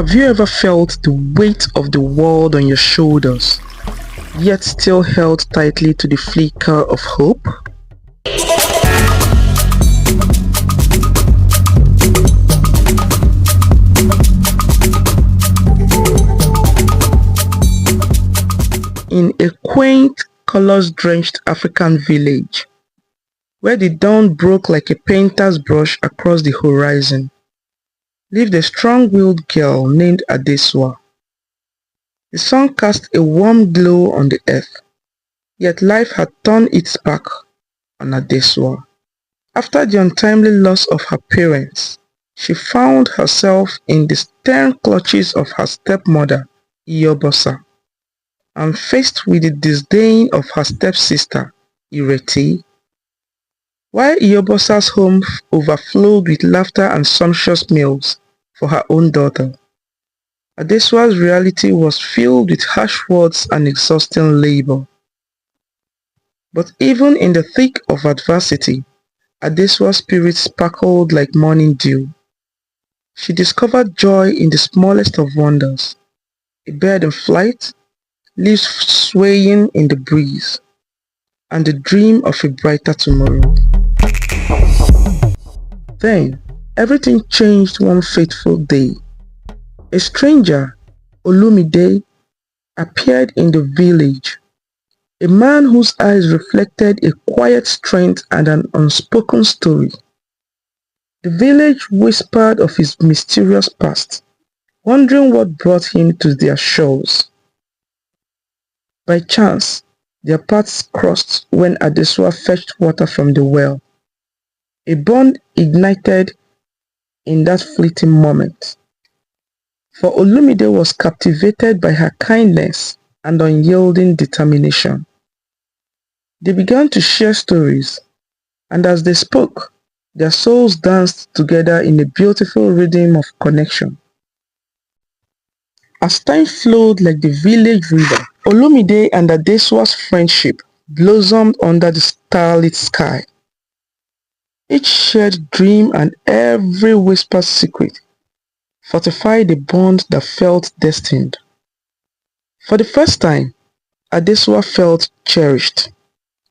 Have you ever felt the weight of the world on your shoulders, yet still held tightly to the flicker of hope? In a quaint, colors-drenched African village, where the dawn broke like a painter's brush across the horizon, lived a strong-willed girl named Adesua. The sun cast a warm glow on the earth, yet life had turned its back on Adesua. After the untimely loss of her parents, she found herself in the stern clutches of her stepmother, Iyobosa, and faced with the disdain of her stepsister, Ireti. While Iyobosa's home overflowed with laughter and sumptuous meals for her own daughter, Adesua's reality was filled with harsh words and exhausting labor. But even in the thick of adversity, Adesua's spirit sparkled like morning dew. She discovered joy in the smallest of wonders: a bird in flight, leaves swaying in the breeze, and the dream of a brighter tomorrow. Then, everything changed one fateful day. A stranger, Olumide, appeared in the village, a man whose eyes reflected a quiet strength and an unspoken story. The village whispered of his mysterious past, wondering what brought him to their shores. By chance, their paths crossed when Adesua fetched water from the well. A bond ignited in that fleeting moment, for Olumide was captivated by her kindness and unyielding determination. They began to share stories, and as they spoke, their souls danced together in a beautiful rhythm of connection. As time flowed like the village river, Olumide and Adesua's friendship blossomed under the starlit sky. Each shared dream and every whispered secret fortified the bond that felt destined. For the first time, Adesua felt cherished,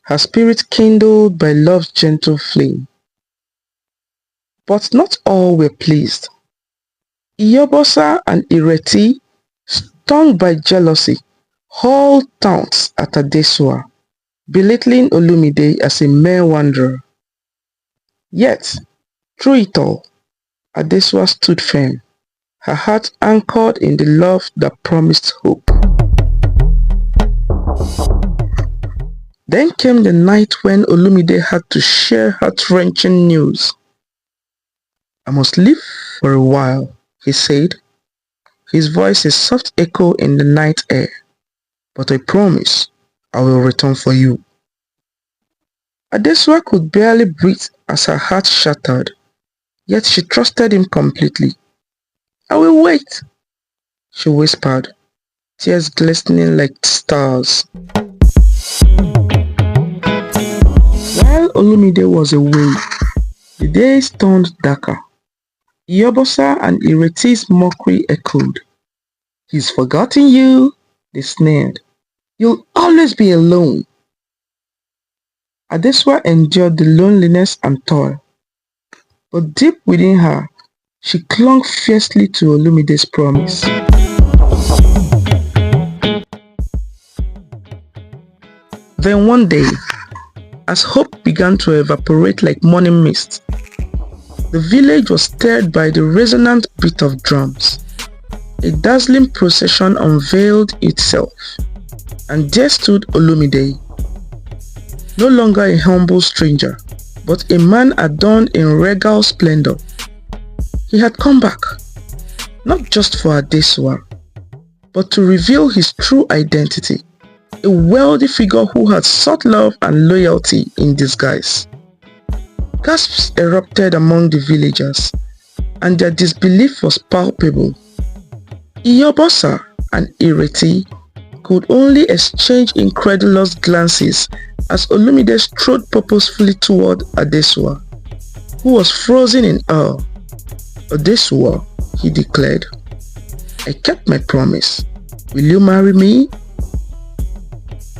her spirit kindled by love's gentle flame. But not all were pleased. Iyobosa and Ireti, stung by jealousy, hauled taunts at Adesua, belittling Olumide as a mere wanderer. Yet, through it all, Adesua stood firm, her heart anchored in the love that promised hope. Then came the night when Olumide had to share heart-wrenching news. "I must leave for a while," he said, his voice a soft echo in the night air. "But I promise I will return for you." Adesua could barely breathe as her heart shattered, yet she trusted him completely. "I will wait," she whispered, tears glistening like stars. While Olumide was away, the days turned darker. Iyobosa and Ireti's mockery echoed. "He's forgotten you," they sneered. "You'll always be alone." Adesua endured the loneliness and toil, but deep within her, she clung fiercely to Olumide's promise. Then one day, as hope began to evaporate like morning mist, the village was stirred by the resonant beat of drums. A dazzling procession unveiled itself, and there stood Olumide, no longer a humble stranger, but a man adorned in regal splendor. He had come back, not just for Adesua, but to reveal his true identity, a wealthy figure who had sought love and loyalty in disguise. Gasps erupted among the villagers, and their disbelief was palpable. Iyobosa and Ireti could only exchange incredulous glances as Olumide strode purposefully toward Adesua, who was frozen in awe. "Adesua," he declared, I kept my promise. Will you marry me?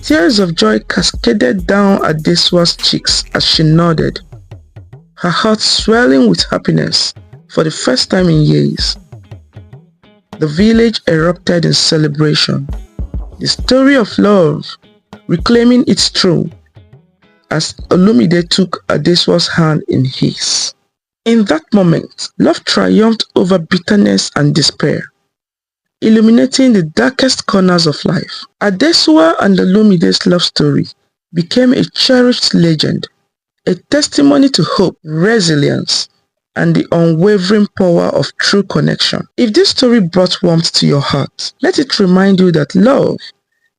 Tears of joy cascaded down Adesua's cheeks as she nodded, her heart swelling with happiness for the first time in years. The village erupted in celebration, the story of love reclaiming its throne as Olumide took Adesua's hand in his. In that moment, love triumphed over bitterness and despair, illuminating the darkest corners of life. Adesua and Olumide's love story became a cherished legend, a testimony to hope, resilience, and the unwavering power of true connection. If this story brought warmth to your heart, let it remind you that love,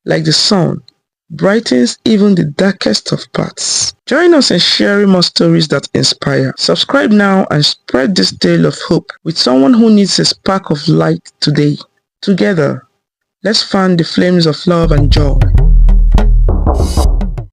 like the sun, brightens even the darkest of paths. Join us in sharing more stories that inspire. Subscribe now and spread this tale of hope with someone who needs a spark of light today. Together, let's fan the flames of love and joy.